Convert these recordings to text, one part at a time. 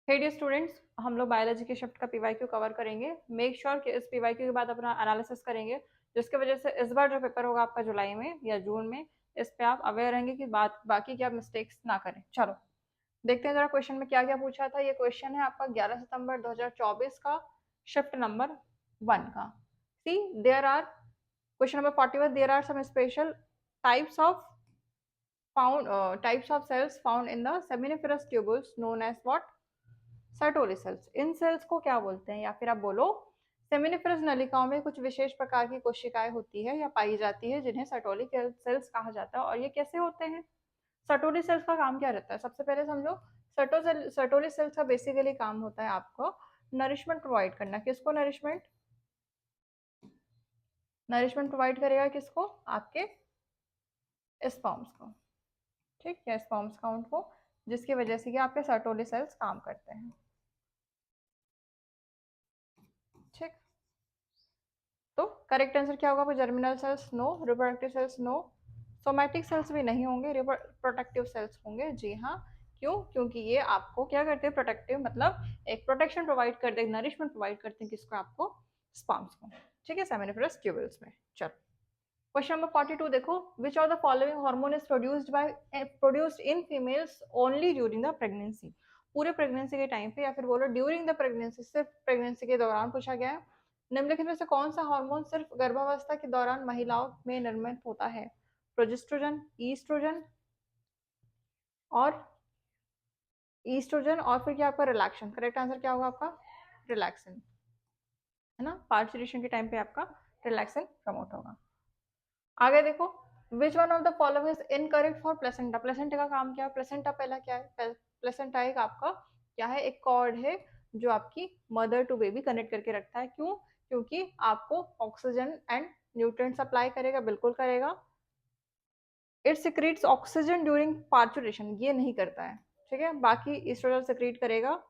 हे dear students, हम लोग biology के शिफ्ट का पीवाईक्यू कवर करेंगे। मेक श्योर कि इस पीवाईक्यू के बाद अपना एनालिसिस करेंगे, जिसकी वजह से इस बार जो पेपर होगा आपका जुलाई में या जून में, इस पे आप अवेयर रहेंगे कि बाकी क्या मिस्टेक्स ना करें। चलो देखते हैं जरा क्वेश्चन में क्या क्या पूछा था। ये क्वेश्चन है आपका 11 सितंबर 2024 का, शिफ्ट नंबर 1 का। See there are question number 41, there are some special types of types of cells found in the seminiferous tubules known as what? Sertoli cells. इन सेल्स को क्या बोलते हैं, या फिर आप बोलो सेमिनिफरस नलिकाओं में कुछ विशेष प्रकार की कोशिकाएं होती है या पाई जाती है जिन्हें सर्टोली सेल्स कहा जाता है। और ये कैसे होते हैं? सर्टोली सेल्स का काम क्या रहता है? सबसे पहले समझो, सर्टोली सेल्स का बेसिकली काम होता है आपको नरिशमेंट प्रोवाइड करना। किसको नरिशमेंट? नरिशमेंट प्रोवाइड करेगा किसको? आपके स्पर्म्स को, ठीक है, स्पर्म्स काउंट को, जिसकी वजह से कि आपके सर्टोली सेल्स काम करते हैं। ठीक, तो करेक्ट आंसर क्या होगा? Germinal cells no, reproductive cells no, somatic cells भी नहीं होंगे, प्रोटेक्टिव सेल्स होंगे। जी हाँ, क्यों? क्योंकि ये आपको क्या करते हैं? प्रोटेक्टिव मतलब एक प्रोटेक्शन प्रोवाइड करते हैं, नरिशमेंट प्रोवाइड करते हैं किसको? आपको स्पर्म्स को, ठीक है, सेमिनिफरस ट्यूबल्स में। चलो क्वेश्चन नंबर 42 देखो, विच of the following hormone is produced in females only during the pregnancy? पूरे प्रेगनेंसी के टाइम पे, या फिर बोलो ड्यूरिंग द प्रेगनेंसी, सिर्फ प्रेगनेंसी के दौरान पूछा गया है। निम्नलिखित में से कौन सा हार्मोन सिर्फ गर्भावस्था के दौरान महिलाओं में निर्मित होता है? प्रोजेस्ट्रोजन, और ईस्ट्रोजन, और फिर क्या आपका रिलैक्सन। करेक्ट आंसर क्या होगा आपका? रिलैक्सन, है ना। पार्चुरेशन के टाइम पे आपका रिलैक्सन प्रमोट होगा। आगे देखो, which one of the following is incorrect for placenta? Placenta का काम क्या है? प्लेसेंटा पहला क्या है? प्लेसेंटा एक आपका क्या है? एक कॉर्ड है जो आपकी मदर टू बेबी कनेक्ट करके रखता है। क्यों? क्योंकि आपको ऑक्सीजन एंड न्यूट्रिएंट सप्लाई करेगा, बिल्कुल करेगा। It secretes oxygen during parturition, ये नहीं करता है, ठीक है। बाकी एस्ट्रोजन सिक्रीट करेगा।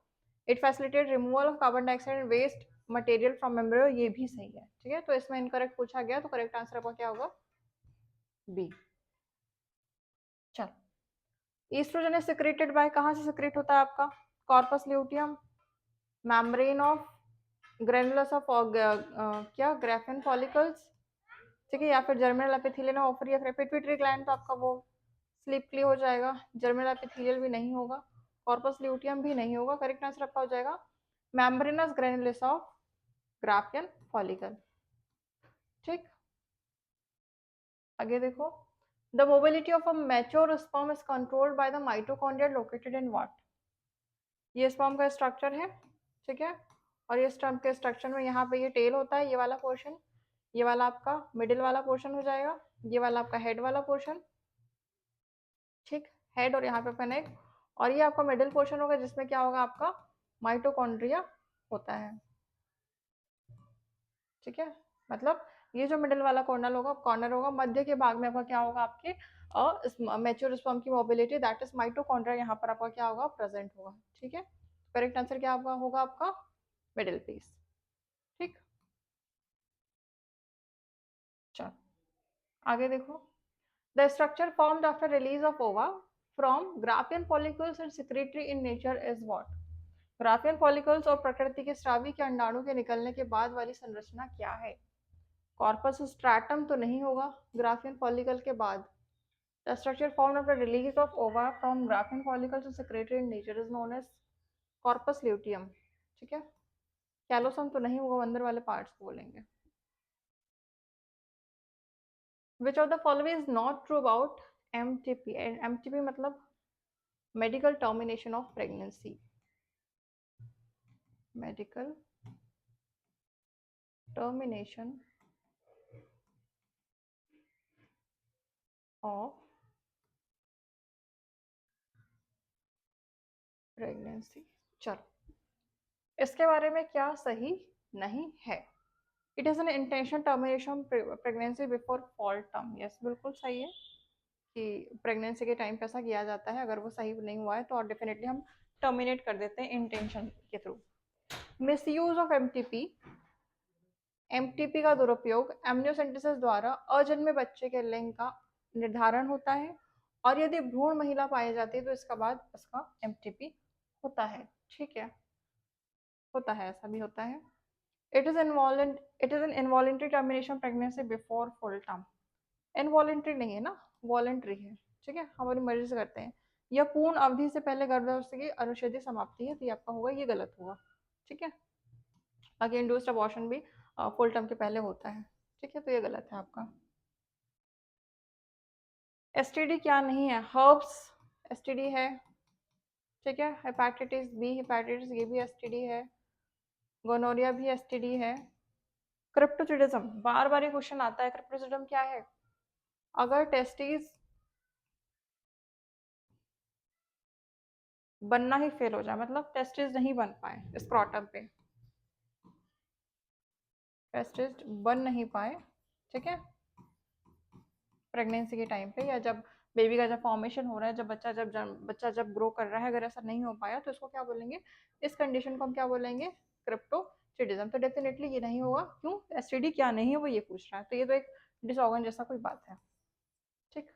It facilitate removal of carbon dioxide and waste material from membrane, ये भी सही है, ठीक है। तो इसमें इनकरेक्ट पूछा गया, तो करेक्ट आंसर आपका क्या होगा? बी। चल, ईस्ट्रोजन इज सिक्रेटेड बाय, कहाँ से सिक्रेट होता है आपका? Corpus luteum, membrane of granulosa of क्या ग्राफिन फॉलिकल्स, ठीक है, या फिर जर्मिनल एपिथेलियम ओवरी या फिर पिट्यूटरी ग्लैंड, तो आपका वो स्लिपली हो जाएगा। जर्मिनल एपिथेलियल भी नहीं होगा, कॉर्पस ल्यूटियम भी नहीं होगा। करेक्ट आंसर आपका हो जाएगा मेम्ब्रेनस ग्रेनुलस ऑफ ग्राफिन फॉलिकल। ठीक, आगे देखो, the mobility of a mature sperm is controlled by the mitochondria located in what? ये स्पर्म का स्ट्रक्चर है, ठीक है। और ये स्पर्म के स्ट्रक्चर में यहाँ पे ये टेल होता है, ये वाला पोर्शन, ये वाला आपका मिडिल वाला पोर्शन हो जाएगा, ये वाला आपका हेड वाला पोर्शन, ठीक, हेड और यहाँ पे अपन एक, और ये आपका मिडिल पोर्शन होगा जिसमें क्या होगा? आपका माइटोकॉन्ड्रिया होता है, ठीक है। मतलब ये जो मिडिल वाला कॉर्नर होगा, मध्य के भाग में आपका क्या होगा? आपके मैच्योर स्पर्म की मोबिलिटी, दैट इज माइटोकॉन्ड्रिया, यहाँ पर आपका क्या होगा? प्रेजेंट होगा, ठीक है। करेक्ट आंसर क्या होगा आपका? मिडिल पीस, ठीक। चलो आगे देखो, the structure formed after release of ova from Graafian follicles and secretory in nature is what? Graafian follicles और प्रकृति के स्रावी के अंडाणु के निकलने के बाद वाली संरचना क्या है? कॉर्पस स्ट्रैटम तो नहीं होगा ग्राफियन फॉलिकल के बाद। The structure formed after release of ova from Graafian follicles and secretory in nature is known as corpus luteum, ठीक है। कैलोसम तो नहीं होगा, अंदर वाले पार्ट्स को बोलेंगे। Which of the following is not true about MTP? And MTP मतलब medical termination of pregnancy. Medical termination of pregnancy. चलो इसके बारे में क्या सही नहीं है? It is an intention termination pregnancy before fall term. Yes, बिल्कुल सही है कि प्रेगनेंसी के टाइम पे ऐसा किया जाता है। अगर वो सही नहीं हुआ है तो और डेफिनेटली हम टर्मिनेट कर देते हैं इंटेंशन के through. Misuse of MTP, MTP का दुरुपयोग एमनियोसेंटेसिस द्वारा अजन्मे बच्चे के लिंग का निर्धारण होता है, और यदि भ्रूण महिला पाई जाती है तो इसका बाद इसका एमटीपी होता है। ठीक है, होता है, ऐसा भी होता है। It is an involuntary termination pregnancy before full term. Involuntary नहीं है ना, वॉलेंट्री है, ठीक है, हमारी मर्जी से करते हैं। या पूर्ण अवधि से पहले गर्भावस्था की अनुच्छेदीय समाप्ति है, तो ये आपका होगा, ये गलत होगा, ठीक है। बाकी इंड्यूस्ड अबॉर्शन भी फुल टर्म के पहले होता है, ठीक है, तो ये गलत है आपका। एसटीडी क्या नहीं है? हर्ब्स एसटीडी है, ठीक है। हेपेटाइटिस बी, हेपेटाइटिस ये भी एसटीडी है। गोनोरिया भी एसटीडी है। क्रिप्टोचिडिज्म, बार बार ये क्वेश्चन आता है, क्रिप्टोचिडिज्म क्या है? अगर टेस्टिस बनना ही फेल हो जाए, मतलब टेस्टिस नहीं बन पाए स्क्रॉटम पे, टेस्टिस बन नहीं पाए, ठीक है, प्रेगनेंसी के टाइम पे, या जब बेबी का जब फॉर्मेशन हो रहा है, जब बच्चा जब ग्रो कर रहा है, अगर ऐसा नहीं हो पाया तो इसको क्या बोलेंगे? इस कंडीशन को हम क्या बोलेंगे? क्रिप्टोचिडिज्म। तो डेफिनेटली ये नहीं होगा। क्यों? एसटीडी क्या नहीं है वो ये पूछ रहा है, तो ये तो एक डिसऑर्गन जैसा कोई बात है, ठीक।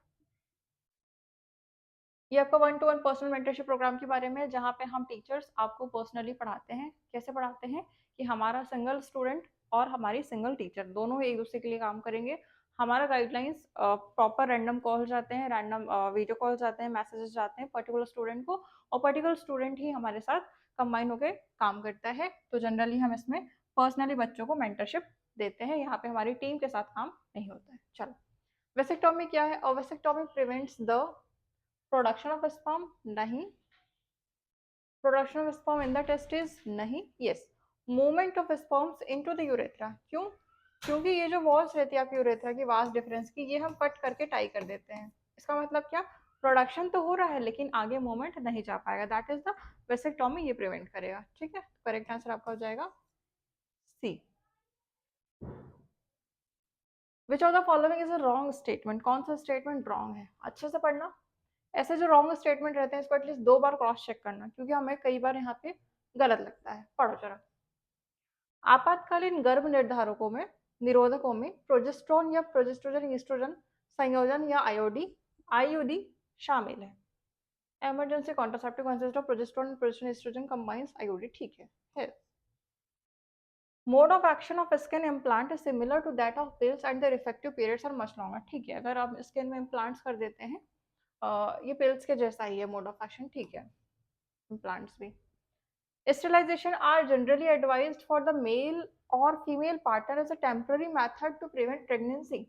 ये आपका 1-to-1 पर्सनल मेंटरशिप प्रोग्राम के बारे में है, जहाँ पे हम टीचर्स आपको पर्सनली पढ़ाते हैं। कैसे पढ़ाते हैं कि हमारा सिंगल स्टूडेंट और हमारी सिंगल टीचर दोनों एक दूसरे के लिए काम करेंगे। हमारा गाइडलाइंस प्रॉपर रैंडम कॉल जाते हैं, रैंडम वीडियो कॉल जाते हैं, मैसेजेस जाते हैं पर्टिकुलर स्टूडेंट को, और पर्टिकुलर स्टूडेंट ही हमारे साथ कंबाइन होकर काम करता है। तो जनरली हम इसमें पर्सनली बच्चों को मेंटरशिप देते हैं, यहाँ पे हमारी टीम के साथ काम नहीं होता है। चलो, वेसेक्टोमी क्या है? और vasectomy prevents the production of sperm, नहीं। Production of sperm in the testis, नहीं। Yes, movement of sperms into the urethra. क्यों? क्योंकि ये जो वॉल्स रहती है आपकी यूरेथ्रा की, वास्ट डिफरेंस की, ये हम कट करके टाई कर देते हैं। इसका मतलब क्या? प्रोडक्शन तो हो रहा है लेकिन आगे मूवमेंट नहीं जा पाएगा, दैट इज द वेसेक्टोमी, ये प्रिवेंट करेगा, ठीक है। करेक्ट आंसर आपका हो जाएगा C. Which of the following is a wrong statement? कौन सा स्टेटमेंट रॉन्ग है? अच्छे से पढ़ना। ऐसे जो रॉन्ग स्टेटमेंट रहते हैं इसको एटलीस्ट 2 बार क्रॉस चेक करना, क्योंकि हमें कई बार यहाँ पे गलत लगता है। पढ़ो जरा। आपातकालीन गर्भ निर्धारकों में, निरोधकों में प्रोजेस्ट्रॉन या प्रोजेस्ट्रोजन ईस्ट्रोजन संयोजन या आईयूडी शामिल है। Emergency contraceptive consist of progesterone, progesterone estrogen combines IUD, ठीक है। Mode of action of skin implant is similar to that of pills and their effective periods are much longer, ठीक है। अगर आप स्किन में इम्प्लांट्स कर देते हैं, ये पिल्स के जैसा ही है मोड ऑफ एक्शन, ठीक है। इम्प्लांट्स भी। Sterilization are generally advised for the male और female partner as a temporary method to prevent pregnancy.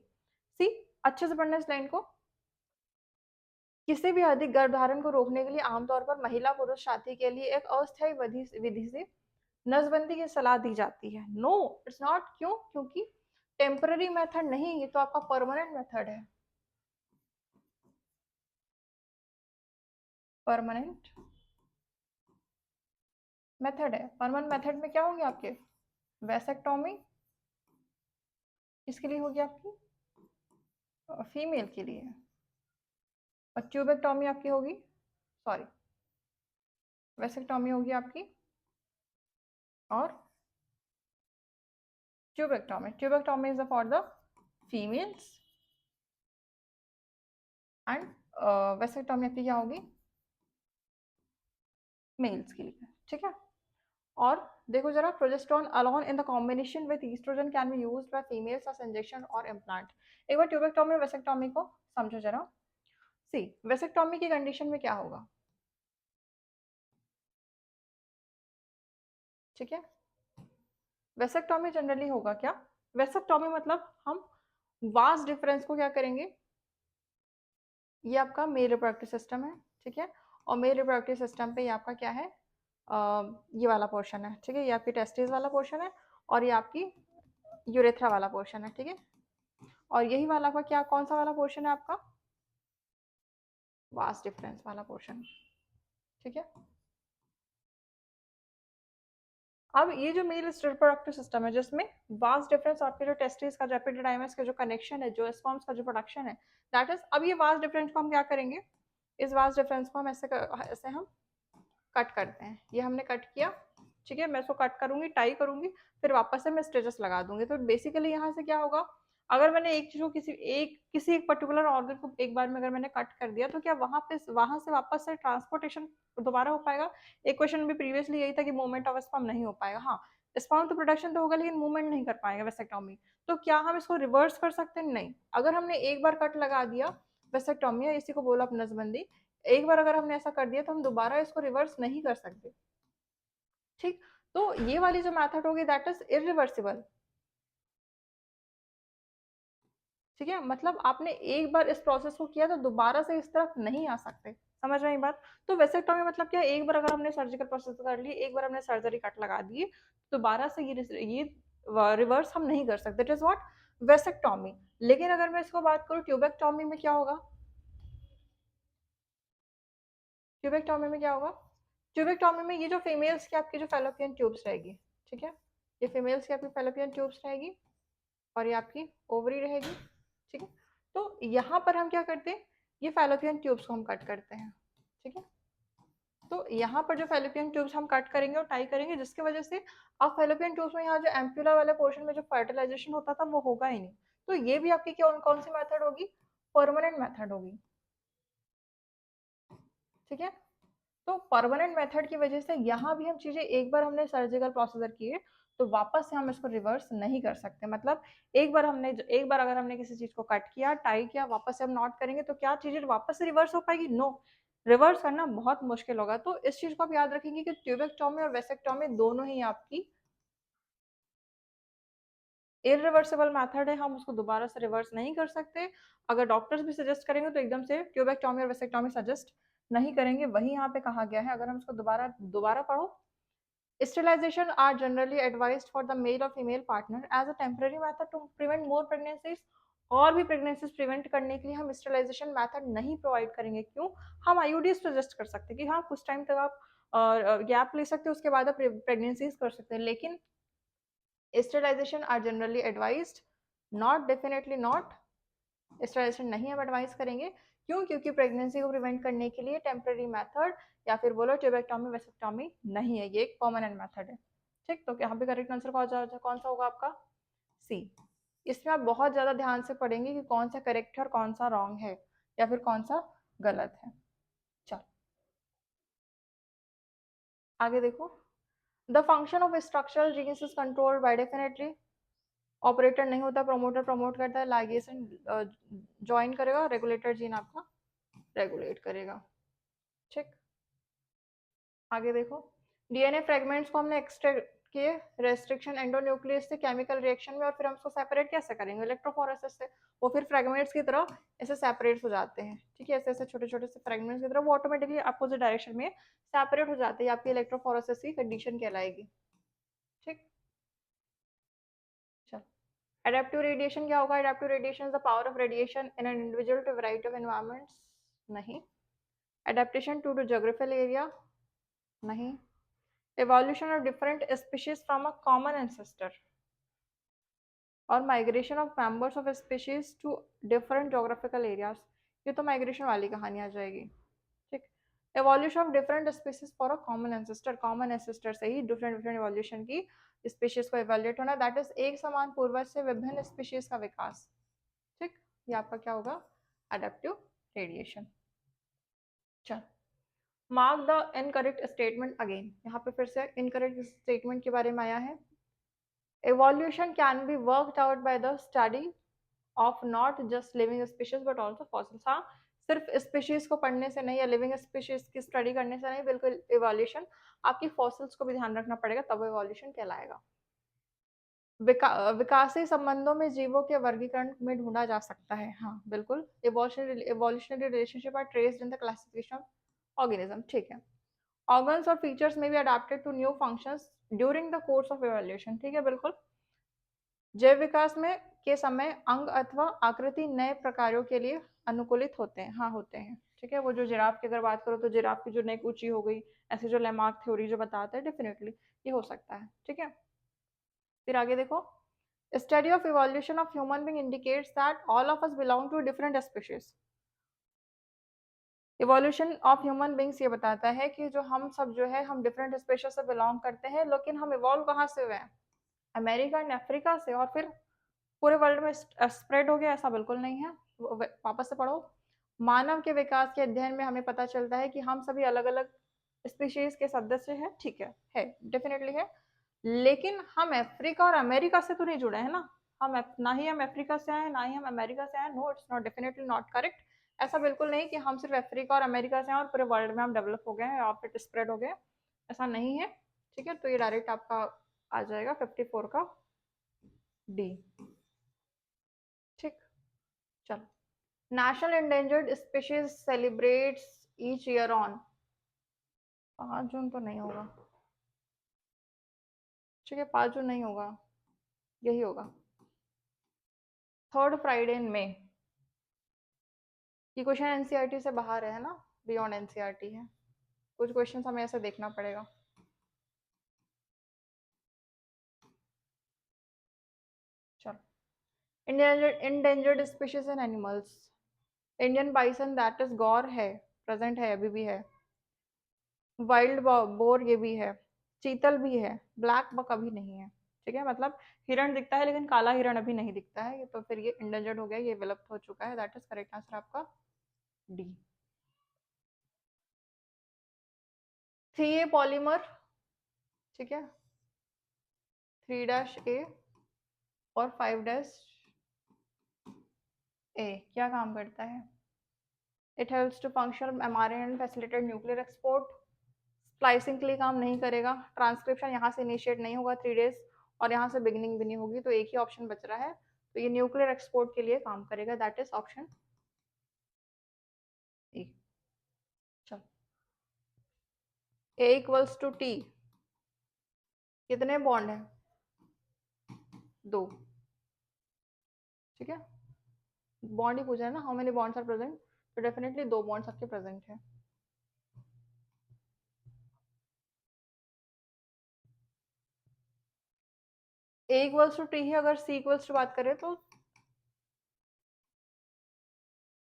See, अच्छे से पढ़ना इस लाइन को। किसी भी अधिक गर्भधारण को रोकने के लिए आमतौर पर महिला पुरुष साथी के लिए एक अस्थायी विधि से नसबंदी की सलाह दी जाती है। No, it's not. क्यों? क्योंकि टेम्पररी मेथड नहीं, ये तो आपका परमानेंट मेथड है। परमानेंट मेथड है। परमानेंट मेथड में क्या होंगे आपके? वेसेक्टोमी इसके लिए होगी आपकी फीमेल के लिए, और ट्यूबेक्टोमी आपकी होगी, सॉरी, वेसेक्टोमी होगी आपकी, और tubectomy is for the females, and vasectomy आपकी क्या होगी? मेल्स के लिए, ठीक है। और देखो जरा, progesterone alone in the combination with estrogen can be used by females as injection और इम्प्लांट। एक बार ट्यूबेक्टोमी और वेसेक्टोमी को समझो जरा। सी, वेसेक्टोमी की कंडीशन में क्या होगा, ठीक है। वेसेक्टोमी जनरली होगा क्या? वेसेक्टोमी मतलब हम वास्ट डिफरेंस को क्या करेंगे? ये आपका मेल रिप्रोडक्टिव सिस्टम है, ठीक है। और मेल रिप्रोडक्टिव सिस्टम पे ये आपका क्या है? ये वाला पोर्शन है, ठीक है। ये आपकी टेस्टिस वाला पोर्शन है, और ये आपकी यूरेथ्रा वाला पोर्शन है, ठीक है। और यही वाला का क्या, कौन सा वाला पोर्शन है आपका? वास्ट डिफरेंस वाला पोर्शन, ठीक है। अब ये जो मेल रिप्रोडक्टिव सिस्टम है, जिसमें वास्ट डिफरेंस, आपके जो टेस्टिस का, जो एपिडिडाइमस का जो कनेक्शन है, जो स्पर्म्स का जो प्रोडक्शन है, दैट इज। अब ये वास्ट डिफरेंस को हम क्या करेंगे? इस वास्ट डिफरेंस को हम ऐसे हम कट करते हैं। ये हमने कट किया, ठीक है। मैं इसको कट करूंगी, टाई करूंगी, फिर वापस से मैं स्टिचेस लगा दूंगी। तो बेसिकली यहाँ से क्या होगा? अगर मैंने एक चीज को किसी एक पर्टिकुलर ऑर्गन को एक बार में अगर मैंने कट कर दिया तो क्या वहां से वापस से ट्रांसपोर्टेशन दोबारा हो पाएगा? एक क्वेश्चन भी प्रीवियसली यही था कि मूवमेंट ऑफ स्पर्म नहीं हो पाएगा। हाँ, स्पर्म तो प्रोडक्शन तो होगा लेकिन मूवमेंट नहीं कर पाएगा वेसेक्टोमी। तो क्या हम इसको रिवर्स कर सकते हैं? नहीं। अगर हमने एक बार कट लगा दिया वेसेक्टोमी, या इसी को बोला आप नसबंदी, एक बार अगर हमने ऐसा कर दिया तो हम दोबारा इसको रिवर्स नहीं कर सकते। ठीक, तो ये वाली जो मेथड होगी दैट इज इरिवर्सिबल। ठीक है, मतलब आपने एक बार इस प्रोसेस को किया तो दोबारा से इस तरफ नहीं आ सकते। समझ रहे हैं बात? तो वेसेक्टोमी मतलब क्या, एक बार अगर हमने सर्जिकल प्रोसेस कर ली, एक बार हमने सर्जरी कट लगा दी, दोबारा से ये रिवर्स हम नहीं कर सकते। It is what, vasectomy. लेकिन अगर मैं इसको बात करूं ट्यूबेक्टोमी में क्या होगा? ट्यूबेक्टोमी में क्या होगा? ट्यूबेक्टोमी में ये जो फीमेल्स की आपकी जो फेलोपियन ट्यूब्स रहेगी, ठीक है, ये फीमेल्स की आपकी फेलोपियन ट्यूब्स रहेगी और ये आपकी ओवरी रहेगी। ठीक है, तो यहाँ पर हम क्या करते हैं, ये फेलोपियन ट्यूब्स को हम कट करते हैं। ठीक है, तो यहाँ पर जो फेलोपियन ट्यूब्स हम कट करेंगे और टाई करेंगे, जिसकी वजह से अब फेलोपियन ट्यूब्स में यहाँ जो एम्पुला वाले पोर्शन में जो फर्टिलाइजेशन होता था वो होगा ही नहीं। तो ये भी आपकी कौन सी मेथड होगी? परमानेंट मेथड होगी। ठीक है, तो परमानेंट मेथड की वजह से यहाँ भी हम चीजें एक बार हमने सर्जिकल प्रोसीजर किए तो वापस से हम इसको रिवर्स नहीं कर सकते। मतलब एक बार अगर हमने किसी चीज को कट किया, टाई किया, वापस से हम नॉट करेंगे तो क्या चीजें वापस से रिवर्स हो पाएगी? नो, रिवर्स करना बहुत मुश्किल होगा। तो इस चीज को आप याद रखेंगे कि ट्यूबेक्टोमी और वेसेक्टोमी दोनों ही आपकी इरिवर्सिबल मेथड है, हम उसको दोबारा से रिवर्स नहीं कर सकते। अगर डॉक्टर्स भी सजेस्ट करेंगे तो एकदम से ट्यूबेक्टोमी और वेसेक्टोमी सजेस्ट नहीं करेंगे। वही यहाँ पे कहा गया है, अगर हम इसको दोबारा दोबारा पढ़ो, sterilization are generally advised for the male और female partner as a temporary method to prevent more pregnancies. और भी प्रेगनेंसीज प्रिवेंट करने के लिए हम स्टेरिलाइजेशन मेथड नहीं प्रोवाइड करेंगे। क्यों? हम आईयूडी सजेस्ट कर सकते हैं कि हाँ कुछ टाइम तक आप गैप ले सकते हैं, उसके बाद आप प्रेगनेंसीज कर सकते हैं, लेकिन sterilization are generally advised, not, definitely not, sterilization नहीं हम एडवाइस करेंगे। क्यों? क्योंकि प्रेगनेंसी को प्रिवेंट करने के लिए टेम्पररी मेथड या फिर बोलो ट्यूबेक्टोमी वेसेक्टोमी नहीं है, ये एक परमानेंट मेथड है। ठीक, तो यहाँ पे करेक्ट आंसर कौन सा होगा आपका? सी। इसमें आप बहुत ज्यादा ध्यान से पढ़ेंगे कि कौन सा करेक्ट है और कौन सा रॉन्ग है या फिर कौन सा गलत है। चलो आगे देखो, the function of structural genes is controlled by, definitely operator नहीं होता, प्रोमोटर प्रमोट करता है, लाइगेशन ज्वाइन करेगा, रेगुलेटर जीन आपका रेगुलेट करेगा। ठीक, आगे देखो, डीएनए फ्रेगमेंट्स को हमने एक्सट्रैक्ट किए रेस्ट्रिक्शन एंडोन्यूक्लियस से केमिकल रिएक्शन में, और फिर हम उसको सेपरेट कैसे करेंगे? इलेक्ट्रोफोरेसिस से। वो फिर फ्रेगमेंट्स की तरह ऐसे सेपरेट हो जाते हैं। ठीक है, ऐसे ऐसे छोटे छोटे से फ्रेगमेंट्स की तरह वो ऑटोमेटिकली अपोजिट डायरेक्शन में सेपरेट हो जाते हैं। आपकी इलेक्ट्रोफोरेसिस की कंडीशन कहलाएगी। ठीक, चलो, एडेप्टिव रेडिएशन क्या होगा? Adaptive radiation is the power of radiation in an individual to variety of environments. नहीं। Adaptation to geographical area. नहीं। evolution of different species from a common ancestor, और migration of members of species to different geographical areas. ये तो migration वाली कहानी आ जाएगी। ठीक, evolution of different species for a common ancestor, common ancestor से ही डिफरेंट डिफरेंट एवोल्यूशन की स्पीशीज को एवेल्यूएट होना, दैट इज एक समान पूर्वज से विभिन्न स्पीशीज का विकास। ठीक, ये आपका क्या होगा? Adaptive radiation. चल, mark the incorrect statement again. यहाँ पे फिर से इनकरेक्ट स्टेटमेंट के बारे में आया है। Evolution can be worked out by the study of not just living species but also fossils। हाँ, सिर्फ स्पीशीज को पढ़ने से नहीं या लिविंग स्पीशीज की स्टडी करने से नहीं, बिल्कुल इवोल्यूशन आपकी फॉसिल्स को भी ध्यान रखना पड़ेगा, तब इवोल्यूशन कहलाएगा। विकासी संबंधों में जीवों के वर्गीकरण में ढूंढा जा सकता है। हाँ बिल्कुल, evolutionary relationship are traced in the classification of organism. ठीक है, ऑर्गन्स और फीचर्स में भी adapted to new functions during the course of evolution. ठीक है, बिल्कुल। जैव विकास में के समय अंग अथवा आकृति नए प्रकारों के लिए अनुकूलित होते हैं। हाँ होते हैं। ठीक है, वो जो जिराफ की अगर बात करो तो जिराफ की जो नेक ऊंची हो गई, ऐसे जो लेमार्क थ्योरी जो बताता है, डेफिनेटली ये हो सकता है। ठीक है, फिर आगे देखो, study of evolution of human being indicates that all of us belong to different species. Evolution of human beings ये बताता है कि जो हम सब जो है हम डिफरेंट स्पीशीज से बिलोंग करते हैं, लेकिन हम इवॉल्व कहाँ से हुए हैं? अमेरिका एंड अफ्रीका से, और फिर पूरे वर्ल्ड में स्प्रेड हो गया, ऐसा बिल्कुल नहीं है। वापस से पढ़ो। मानव के विकास के अध्ययन में हमें पता चलता है कि हम सभी अलग अलग स्पीशीज के सदस्य हैं, ठीक है डेफिनेटली है, लेकिन हम अफ्रीका और अमेरिका से तो नहीं जुड़े हैं ना। ना ही हम अफ्रीका से आए, ना ही हम अमेरिका से आए। No, it's not, definitely not correct. ऐसा बिल्कुल नहीं कि हम सिर्फ अफ्रीका और अमेरिका से हैं और पूरे वर्ल्ड में हम डेवलप हो गए हैं या फिर स्प्रेड हो गए, ऐसा नहीं है। ठीक है, तो ये डायरेक्ट आपका आ जाएगा 54 का डी। ठीक, चलो। National endangered species celebrates each year on, 5 जून तो नहीं होगा। ठीक है, 5 जून नहीं होगा, यही होगा, थर्ड फ्राइडे इन मई। ये क्वेश्चन एनसीईआरटी से बाहर है ना, बियॉन्ड एनसीईआरटी है। कुछ क्वेश्चन हमें ऐसे देखना पड़ेगा। चलो, endangered species and animals. Indian bison that is gaur है, प्रेजेंट है, अभी भी है। वाइल्ड बोर ये भी है, चीतल भी है, ब्लैक बक अभी नहीं है। ठीक है, मतलब हिरण दिखता है लेकिन काला हिरण अभी नहीं दिखता है, तो फिर ये इंडेंजर्ड हो गया, ये विलुप्त हो चुका है। दैट इज करेक्ट आंसर आपका डी। 3A पॉलीमर, ठीक है, 3-A और 5-A क्या काम करता है? It helps to function mRNA and facilitate nuclear export. Splicing के लिए काम नहीं करेगा, ट्रांसक्रिप्शन यहाँ से इनिशिएट नहीं होगा 3 days, और यहाँ से बिगिनिंग भी नहीं होगी, तो एक ही ऑप्शन बच रहा है, तो ये न्यूक्लियर एक्सपोर्ट के लिए काम करेगा। That is option A. चलो, A=T, कितने बॉन्ड है? 2। ठीक है, बॉन्ड ही पूछा है ना, how many bonds are present, तो डेफिनेटली 2 बॉन्ड्स आपके प्रेजेंट है। A=T है, अगर C= बात करें तो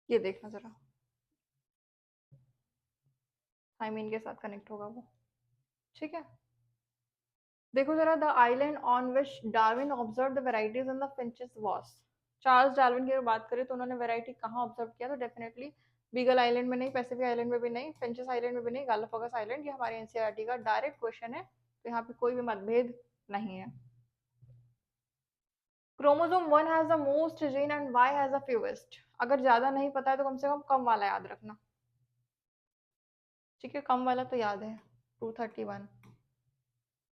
ये देखना जरा, थाइमीन के साथ कनेक्ट होगा वो। ठीक है, देखो जरा, the island on which Darwin observe the varieties in the finches was. Charles Darwin की अगर बात करें तो उन्होंने वेराइटी कहाँ ऑब्जर्व किया, तो डेफिनेटली बीगल आइलैंड में नहीं, पैसिफिक आइलैंड में भी नहीं, फिंचेस आइलैंड में भी नहीं, गालापागोस आइलैंड। ये हमारे एनसीईआरटी का डायरेक्ट क्वेश्चन है, तो यहाँ पे कोई भी मतभेद नहीं है। Chromosome 1 has the most gene and Y has the fewest. अगर ज्यादा नहीं पता है तो कम से कम वाला याद रखना। ठीक है, कम वाला तो याद है, 231,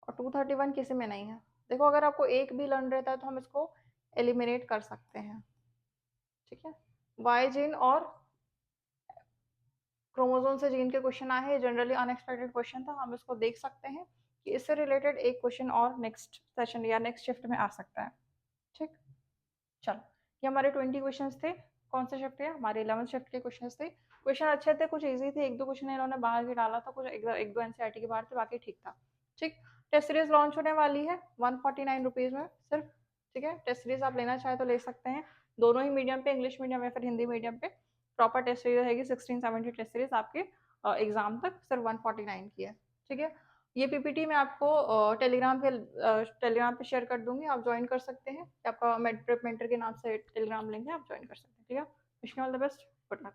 और 231 किसी में नहीं है। देखो, अगर आपको एक भी लर्न रहता है तो हम इसको एलिमिनेट कर सकते हैं। ठीक है, वाई जीन और क्रोमोसोम से जीन के क्वेश्चन आए हैं, जनरली अनएक्सपेक्टेड क्वेश्चन था, हम इसको देख सकते हैं कि इससे रिलेटेड एक क्वेश्चन और नेक्स्ट सेशन या नेक्स्ट शिफ्ट में आ सकता है। ठीक, चलो, ये हमारे 20 क्वेश्चन थे। कौन से शिफ्ट है? हमारे 11th शिफ्ट के क्वेश्चन थे। क्वेश्चन अच्छे थे, कुछ इजी थे, एक दो क्वेश्चन इन्होंने बाहर भी डाला था, कुछ एक दो एनसीईआरटी के बाहर थे, बाकी ठीक था। ठीक, टेस्ट सीरीज लॉन्च होने वाली है 149 रुपीज़ में सिर्फ। ठीक है, टेस्ट सीरीज आप लेना चाहे तो ले सकते हैं, दोनों ही मीडियम पे, इंग्लिश मीडियम या फिर हिंदी मीडियम पे। प्रॉपर टेस्ट सीरीज रहेगी, 16-17 टेस्ट सीरीज आपके एग्जाम तक सिर्फ 149 की है। ठीक है, ये पीपीटी मैं आपको टेलीग्राम पे शेयर कर दूंगी, आप ज्वाइन कर सकते हैं। आपका मेंटर के नाम से टेलीग्राम लिंक है, आप ज्वाइन कर सकते हैं। ठीक है, wish you all the best, good luck.